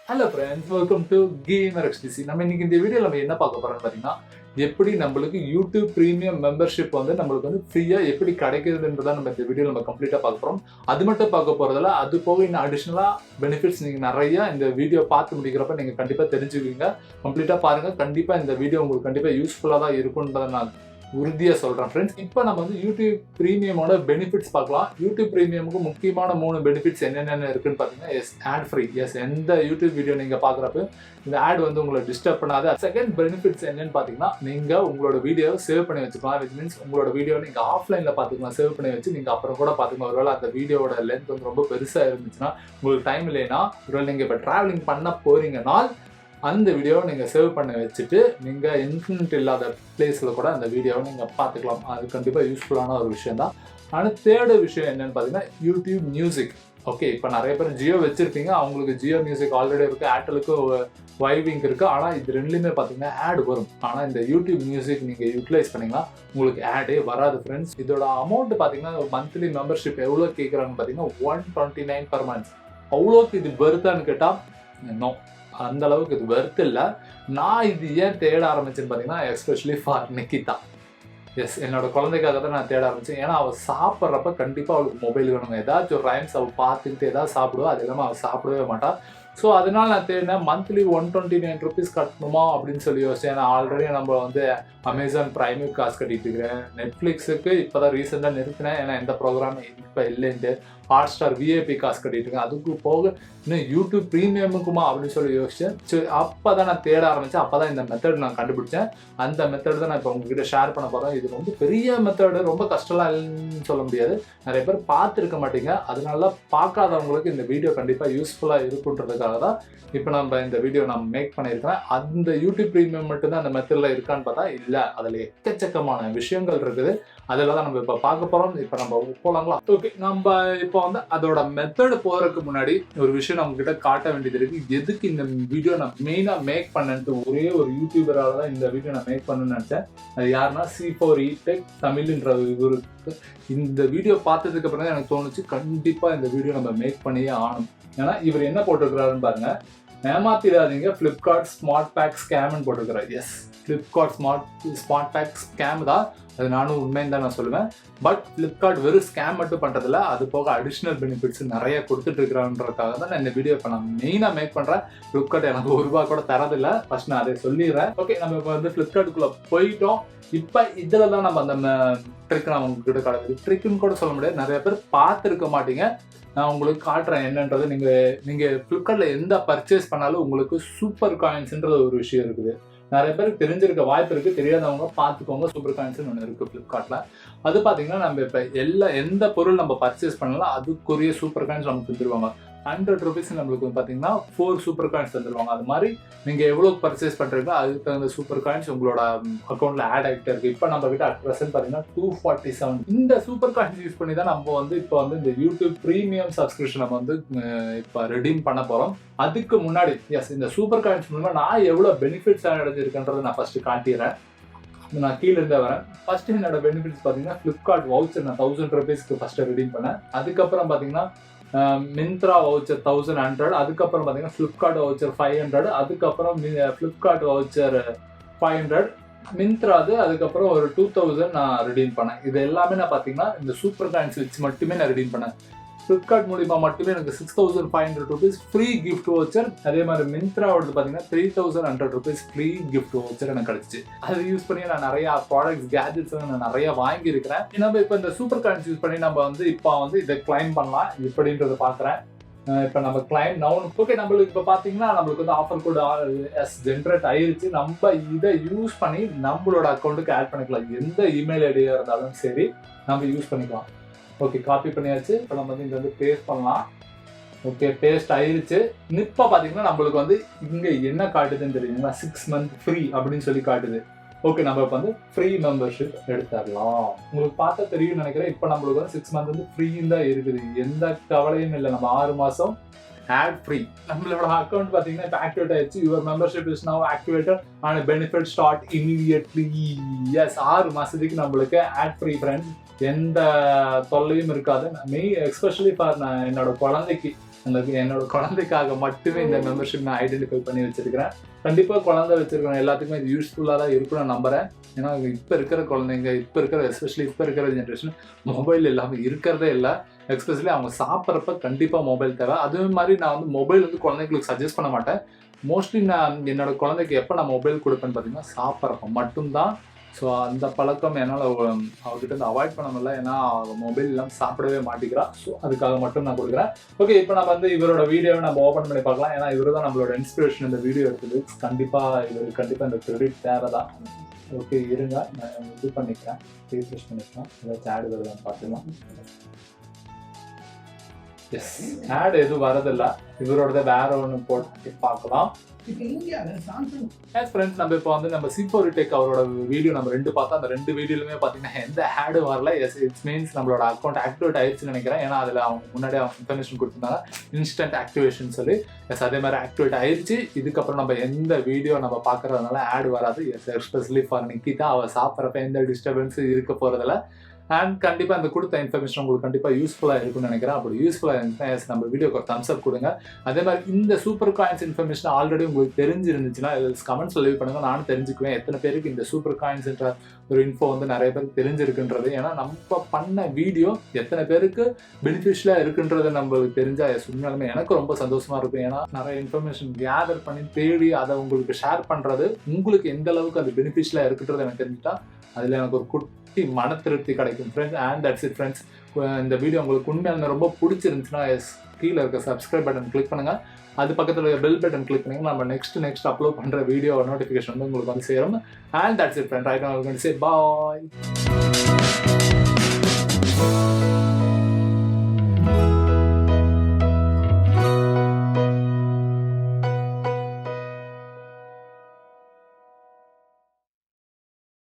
Hello friends, welcome to GamerXTC. நம்ம இன்னைக்கு இந்த வீடியோல நம்ம என்ன பார்க்க போறோம்னு பாத்தீங்கன்னா, எப்படி நம்மளுக்கு YouTube Premium membership வந்து நம்மளுக்கு வந்து ஃப்ரீயா எப்படி கிடைக்குதுன்றத நம்ம இந்த வீடியோல நம்ம கம்ப்ளீட்டா பார்க்க போறோம். அது மட்டும் பார்க்க போறதுல அது போக இன்னும் அடிஷனலா பெனிஃபிட்ஸ் நீங்க நிறைய இந்த வீடியோ பார்த்து முடிக்கிறப்ப நீங்க கண்டிப்பா தெரிஞ்சுக்குவீங்க. கம்ப்ளீட்டா பாருங்க. கண்டிப்பா இந்த வீடியோ உங்களுக்கு கண்டிப்பா யூஸ்ஃபுல்லா தான் இருக்கும்ன்றத நான் உறுதியா சொல்றேன் ஃப்ரெண்ட்ஸ். இப்போ நம்ம வந்து யூடியூப் பிரீமியமோட பெனிஃபிட்ஸ் பார்க்கலாம். யூடியூப் பிரீமியமுக்கு முக்கியமான 3 பெனிஃபிட்ஸ் என்னென்ன இருக்குன்னு பார்த்தீங்கன்னா, ஆட் ஃப்ரீ. எந்த யூடியூப் வீடியோ நீங்க பார்க்குறப்ப இந்த ஆட் வந்து உங்களை டிஸ்டர்ப் பண்ணாது. செகண்ட் பெனிஃபிட்ஸ் என்னன்னு பார்த்தீங்கன்னா, நீங்க உங்களோட வீடியோவை சேவ் பண்ணி வச்சுக்கலாம். விச் மீன்ஸ் உங்களோட வீடியோ நீங்க ஆஃப்லைன்ல பார்த்துக்கலாம். சேவ் பண்ணி வச்சு நீங்க அப்புறம் கூட பார்த்துக்கலாம். ஒருவேளை அந்த வீடியோட லென்த் வந்து ரொம்ப பெருசா இருந்துச்சுன்னா, உங்களுக்கு டைம் இல்லைன்னா, ஒருவேளை நீங்க இப்போ டிராவலிங் பண்ண போறீங்கன்னா அந்த வீடியோவை நீங்கள் சேவ் பண்ணி வச்சுட்டு நீங்கள் இன்டர்நெட் இல்லாத பிளேஸில் கூட அந்த வீடியோவை நீங்கள் பார்த்துக்கலாம். அது கண்டிப்பாக யூஸ்ஃபுல்லான ஒரு விஷயம் தான். ஆனால் தேர்டு விஷயம் என்னென்னு பார்த்தீங்கன்னா, யூடியூப் மியூசிக். ஓகே, இப்போ நிறைய பேர் ஜியோ வச்சுருப்பீங்க, அவங்களுக்கு ஜியோ மியூசிக் ஆல்ரெடி இருக்குது, ஏர்டெலுக்கு வைவிங் இருக்குது. ஆனால் இது ரெண்டுலேயுமே பார்த்தீங்கன்னா ஆட் வரும். ஆனால் இந்த யூடியூப் மியூசிக் நீங்கள் யூட்டிலைஸ் பண்ணிங்கன்னா உங்களுக்கு ஆடே வராது ஃப்ரெண்ட்ஸ். இதோட அமௌண்ட் பார்த்தீங்கன்னா, மந்த்லி மெம்பர்ஷிப் எவ்வளோ கேட்குறாங்கன்னு பார்த்தீங்கன்னா 129 per month. அவ்வளோக்கு இது வருதான்னு கேட்டால் நோ, அந்த அளவுக்கு இது வெர்த் இல்லை. நான் இது ஏன் தேட ஆரம்பிச்சேன்னு பார்த்தீங்கன்னா, எஸ்பெஷலி ஃபார் நிக்கிதா. எஸ், என்னோட குழந்தைக்காக தான் நான் தேட ஆரம்பித்தேன். ஏன்னா அவள் சாப்பிட்றப்ப கண்டிப்பாக அவளுக்கு மொபைல் வேணுங்க. ஏதாச்சும் ஒரு ரைம்ஸ் அவள் பார்த்துக்கிட்டு ஏதாவது சாப்பிடுவா, அது இல்லாமல் அவள் சாப்பிடவே மாட்டாள். ஸோ அதனால நான் தேடினேன். மந்த்லி 129 rupees கட்டணுமா அப்படின்னு சொல்லி யோசிச்சேன். ஏன்னா ஆல்ரெடி நம்ம வந்து அமேசான் ப்ரைமுக்கு காசு கட்டிட்டு இருக்கிறேன். நெட்ஃப்ளிக்ஸுக்கு இப்போ தான் ரீசெண்டாக நிறுத்தினேன், ஏன்னா எந்த ப்ரோக்ராம் இப்போ இல்லைன்ட்டு. ஹாட்ஸ்டார் விஐபி காசு கட்டிட்டு இருக்கேன். அதுக்கு போக இன்னும் யூடியூப் ப்ரீமியமுக்குமா அப்படின்னு சொல்லி யோசிச்சேன். சரி, அப்போ தான் நான் தேட ஆரம்பித்தேன். அப்போ தான் இந்த மெத்தட் நான் கண்டுபிடிச்சேன். அந்த மெத்தட் தான் நான் இப்போ உங்ககிட்ட ஷேர் பண்ண போகிறேன். இது ரொம்ப பெரிய மெத்தடு, ரொம்ப கஷ்டம்லாம் இல்லைன்னு சொல்ல முடியாது. நிறைய பேர் பார்த்துருக்க மாட்டீங்க. அதனால பார்க்காதவங்களுக்கு இந்த வீடியோ கண்டிப்பாக யூஸ்ஃபுல்லாக இருக்குன்றதுக்காக தான் இப்போ நம்ம இந்த வீடியோ நான் மேக் பண்ணியிருக்கிறேன். அந்த யூடியூப் ப்ரீமியம் மட்டும்தான் அந்த மெத்தடில் இருக்கான்னு பார்த்தா இல்லை, அதில் எக்கச்சக்கமான விஷயங்கள் இருக்குது. அதில் தான் நம்ம இப்போ பார்க்க போகிறோம். இப்போ நம்ம போகலாங்களா? ஓகே, நம்ம இப்போ வந்து அதோட மெத்தடு போகிறதுக்கு முன்னாடி ஒரு விஷயம் நம்ம கிட்ட காட்ட வேண்டியது இருக்குது. எதுக்கு இந்த வீடியோ நான் மெயினாக மேக் பண்ணேன்ட்டு ஒரே ஒரு யூடியூபரால் தான் இந்த வீடியோ நான் மேக் பண்ணணும்னு நினச்சேன். அது யாருன்னா C4E தமிழ்ன்ற இவருக்கு. இந்த வீடியோ பார்த்ததுக்கு அப்புறம் தான் எனக்கு தோணுச்சு, கண்டிப்பாக இந்த வீடியோ நம்ம மேக் பண்ணியே ஆகணும். ஏன்னா இவர் என்ன போட்டிருக்கிறாருன்னு பாருங்க, ஏமாத்திடாதீங்க, ஃப்ளிப்கார்ட் ஸ்மார்ட் பேக் ஸ்கேம்னு போட்டிருக்கிறார். Yes, Flipkart smart pack scam தான். அது நானும் உண்மைன்னு தான் நான் சொல்லுவேன். பட் ஃப்ளிப்கார்ட் வெறும் ஸ்கேம் மட்டும் பண்ணுறதில்ல, அது போக அடிஷ்னல் பெனிஃபிட்ஸ் நிறைய கொடுத்துட்டு இருக்கிறான்றதுக்காக தான் நான் இந்த வீடியோ இப்போ நான் மெயினாக மேக் பண்ணுறேன். ஃப்ளிப்கார்ட் எனக்கு ₹1 கூட தரதில்லை. ஃபர்ஸ்ட் நான் அதை சொல்லிடுறேன். ஓகே, நம்ம இப்போ வந்து ஃப்ளிப்கார்ட்டுக்குள்ளே போயிட்டோம். இப்போ இதில் தான் நம்ம அந்த ட்ரிக் நான் உங்ககிட்ட காட்டுறது. ட்ரிக்குன்னு கூட சொல்ல முடியாது, நிறைய பேர் பார்த்துருக்க மாட்டீங்க. நான் உங்களுக்கு காட்டுறேன் என்னன்றது. நீங்கள் ஃப்ளிப்கார்ட்டில் எந்த பர்ச்சேஸ் பண்ணாலும் உங்களுக்கு சூப்பர் காயின்ஸ்ன்றது ஒரு விஷயம் இருக்குது. நிறைய பேருக்கு தெரிஞ்சிருக்க வாய்ப்பு இருக்குது, தெரியாதவங்க பார்த்துக்கோங்க. சூப்பர் காயின்ஸ்னு ஒன்று இருக்குது ஃப்ளிப்கார்ட்டில். அது பார்த்தீங்கன்னா, நம்ம இப்போ எந்த பொருள் நம்ம பர்ச்சேஸ் பண்ணலாம் அதுக்குரிய சூப்பர் காயின்ஸ் நமக்கு தந்துருவாங்க. 100 rupees நம்மளுக்கு பார்த்தீங்கன்னா 4 சூப்பர் காயின்ஸ் தந்துருவாங்க. அது மாதிரி நீங்கள் எவ்வளோ பர்ச்சேஸ் பண்ணுறீங்களோ அதுக்கு தகுந்த சூப்பர் காயின்ஸ் உங்களோட அக்கௌண்ட்டில் ஆட் ஆகிட்டே இருக்குது. இப்போ நம்ம கிட்ட அட் ப்ரெசென்ட் பார்த்தீங்கன்னா 247. இந்த சூப்பர் காயின்ஸ் யூஸ் பண்ணி தான் நம்ம வந்து இப்போ வந்து இந்த யூடியூப் ப்ரீமியம் சப்ஸ்கிரிப்ஷன் நம்ம வந்து இப்போ ரெடீம் பண்ண போகிறோம். அதுக்கு முன்னாடி இந்த சூப்பர் காயின்ஸ் மூலமாக நான் எவ்வளோ பெனிஃபிட்ஸ் அடைஞ்சிருக்கேன்றதை நான் ஃபஸ்ட்டு காட்டிடுறேன். நான் கீழே இருந்தே வரேன். ஃபர்ஸ்ட் என்னோட பெனிஃபிட்ஸ் பார்த்தீங்கன்னா, ஃப்ளிப்கார்ட் வவுச்சர் நான் 1000 rupeesக்கு ஃபஸ்ட்டு ரெடீம் பண்ணேன். அதுக்கப்புறம் பார்த்தீங்கன்னா மிந்த்ரா வவுச்சர் 1100, அதுக்கப்புறம் பார்த்தீங்கன்னா ஃப்ளிப்கார்ட் வவுச்சர் 500, அதுக்கப்புறம் ஃப்ளிப்கார்ட் வவுச்சர் 500, மிந்த்ராது அதுக்கப்புறம் ஒரு 2000 நான் ரெடீம் பண்ணேன். இது எல்லாமே நான் பார்த்தீங்கன்னா இந்த சூப்பர் காயின்ஸ் வச்சு மட்டுமே நான் ரெடீம் பண்ணேன். ஃப்ளிப்கார்ட் மூலிமா மட்டுமே எனக்கு 6500 rupees ஃப்ரீ கிஃப்ட் வவுச்சர். அதே மாதிரி மிந்த்ராவோடது பார்த்தீங்கன்னா 3100 rupees ஃப்ரீ கிஃப்ட் வவுச்சர் எனக்கு கிடைச்சிச்சு. அதை யூஸ் பண்ணி நான் நிறையா ப்ராடக்ட்ஸ் கேஜெட்ஸ் நான் நிறையா வாங்கியிருக்கிறேன். நம்ம இப்போ இந்த சூப்பர் காயின்ஸ் யூஸ் பண்ணி நம்ம வந்து இப்போ வந்து இதை கிளைம் பண்ணலாம் எப்படின்றத பார்க்குறேன். இப்போ நம்ம கிளைம் நவுன். ஓகே, நம்மளுக்கு இப்போ பார்த்தீங்கன்னா நம்மளுக்கு வந்து ஆஃபர் கோட் ஜென்ரேட் ஆயிருச்சு. நம்ம இதை யூஸ் பண்ணி நம்மளோட அக்கௌண்ட்டுக்கு ஆட் பண்ணிக்கலாம். எந்த இமெயில் ஐடியாக இருந்தாலும் சரி நம்ம யூஸ் பண்ணிக்கலாம். ஓகே, காப்பி பண்ணியாச்சு. இப்போ நம்ம வந்து இங்கே வந்து பேஸ்ட் பண்ணலாம். ஓகே, பேஸ்ட் ஆயிருச்சு. இப்போ பார்த்தீங்கன்னா நம்மளுக்கு வந்து இங்கே என்ன காட்டுதுன்னு தெரியுங்களா, 6 month ஃப்ரீ அப்படின்னு சொல்லி காட்டுது. ஓகே, நம்ம இப்போ வந்து ஃப்ரீ மெம்பர்ஷிப் எடுத்துடலாம். உங்களுக்கு பார்த்தா தெரியும் நினைக்கிறேன். இப்போ நம்மளுக்கு வந்து 6 month வந்து ஃப்ரீன்னு தான் இருக்குது. எந்த கவலையும் இல்லை. நம்ம 6 மாதம் ஆட் ஃப்ரீ. நம்மளோட அக்கௌண்ட் பார்த்தீங்கன்னா இப்போ ஆக்டிவேட் ஆயிடுச்சு. Your membership is now activated and benefit start immediately. Yes, 6 மாதத்துக்கு நம்மளுக்கு ஆட் ஃப்ரீ ஃப்ரெண்ட்ஸ். எந்த தொல்லையும் இருக்காது. எஸ்பெஷலி ஃபார் என்னோட குழந்தைக்கு என்னோட குழந்தைக்காக மட்டுமே இந்த மெம்பர்ஷிப் நான் ஐடென்டிஃபை பண்ணி வச்சிருக்கிறேன். கண்டிப்பாக குழந்தை வச்சிருக்கணும் எல்லாத்துக்குமே இது யூஸ்ஃபுல்லாக தான் இருக்குன்னு நம்புகிறேன். ஏன்னா இப்போ இருக்கிற குழந்தைங்க, எஸ்பெஷலி இப்போ இருக்கிற ஜென்ரேஷன் மொபைல் இல்லாமல் இருக்கிறதே இல்லை. எஸ்பெஷலி அவங்க சாப்பிட்றப்ப கண்டிப்பாக மொபைல் தேவை. அதே மாதிரி நான் வந்து மொபைல் வந்து குழந்தைங்களுக்கு சஜஸ்ட் பண்ண மாட்டேன். மோஸ்ட்லி நான் என்னோட குழந்தைக்கு எப்போ நான் மொபைல் கொடுப்பேன்னு பார்த்தீங்கன்னா சாப்பிட்றப்ப மட்டும்தான். ஸோ அந்த பழக்கம் என்னால் அவர்கிட்ட இருந்து அவாய்ட் பண்ண முடியல. ஏன்னா மொபைல் இல்லாமல் சாப்பிடவே மாட்டேங்கிறா. ஸோ அதுக்காக மட்டும் நான் கொடுக்குறேன். ஓகே, இப்போ நம்ம வந்து இவரோட வீடியோவை நம்ம ஓப்பன் பண்ணி பார்க்கலாம். ஏன்னா இவர் தான் நம்மளோட இன்ஸ்பிரேஷன் இந்த வீடியோ எடுத்தது. இவருக்கு கண்டிப்பாக இந்த கிரெடிட் தேவை தான். ஓகே, இருங்க நான் இது பண்ணிக்கிறேன், ரீஃப்ரெஷ் பண்ணிக்கலாம். ஏதாச்சும் ஆடு வருதான்னு பார்த்துக்கலாம். எஸ், ஆட் எதுவும் வரதில்லை. இவரோட வேற ஒன்று போட்டு பார்க்கலாம். ஃப்ரெண்ட்ஸ், நம்ம இப்போ வந்து நம்ம C4 Tech அவரோட வீடியோ நம்ம 2 பார்த்தா அந்த 2 வீடியோலுமே பார்த்தீங்கன்னா எந்த ஆடும் வரல. எஸ், இட்ஸ் மீன்ஸ் நம்மளோட அக்கௌண்ட் ஆக்டிவேட் ஆயிடுச்சுன்னு நினைக்கிறேன். ஏன்னா அதில் அவங்க முன்னாடி அவங்க இன்ஃபர்மேஷன் கொடுத்துருந்தாங்க, இன்ஸ்டன்ட் ஆக்டிவேஷன் சொல்லி. எஸ், அதே மாதிரி ஆக்டிவேட் ஆயிடுச்சு. இதுக்கப்புறம் நம்ம எந்த வீடியோ நம்ம பார்க்கறதுனால ஆட் வராது. எஸ், எஸ்பெஷலி ஃபார் நிக்கிதா, அவள் சாப்பிட்றப்ப எந்த டிஸ்டர்பன்ஸும் இருக்க போகிறதில்ல. அண்ட் கண்டிப்பாக அந்த கொடுத்த இன்ஃபர்மேஷன் உங்களுக்கு கண்டிப்பாக யூஸ்ஃபுல்லாக இருக்கும்னு நினைக்கிறேன். அப்படி யூஸ்ஃபுல்லாக இருந்துச்சுன்னா நம்ம வீடியோக்கு ஒரு தம்ஸ் அப் கொடுங்க. அதே மாதிரி இந்த சூப்பர் காயின்ஸ் இன்ஃபர்மேஷன் ஆல்ரெடி உங்களுக்கு தெரிஞ்சிருந்துச்சுன்னா கமெண்ட்ஸில் லீவ் பண்ணுங்கள். நானும் தெரிஞ்சுக்குவேன் எத்தனை பேருக்கு இந்த சூப்பர் காயின்ஸ்ன்ற ஒரு இன்ஃபோ வந்து நிறைய பேருக்கு தெரிஞ்சிருக்குன்றது. ஏன்னா நம்ம பண்ண வீடியோ எத்தனை பேருக்கு பெனிஃபிஷியலாக இருக்குன்றது நம்மளுக்கு தெரிஞ்சால் உண்மையாலுமே எனக்கு ரொம்ப சந்தோஷமாக இருக்கும். ஏன்னா நிறைய இன்ஃபர்மேஷன் கேதர் பண்ணி தேடி அதை உங்களுக்கு ஷேர் பண்ணுறது உங்களுக்கு எந்த அளவுக்கு அது பெனிஃபிஷியலாக இருக்குன்றது எனக்கு தெரிஞ்சுட்டா அதில் எனக்கு ஒரு மன திருப்தி கிடைக்கும் friends. And that's it friends. இந்த வீடியோ உங்களுக்கு உண்மையாக ரொம்ப பிடிச்சிருந்துச்சுன்னா கீழே இருக்க சப்ஸ்கிரைப் பட்டன் கிளிக் பண்ணுங்கள். அது பக்கத்தில் இருக்க பெல் பட்டன் கிளிக் பண்ணிங்கன்னா நம்ம நெக்ஸ்ட் அப்லோட் பண்ணுற வீடியோ நோட்டிஃபிகேஷன் வந்து உங்களுக்கு வந்து சேரும். And that's it friend. Right now I will say bye.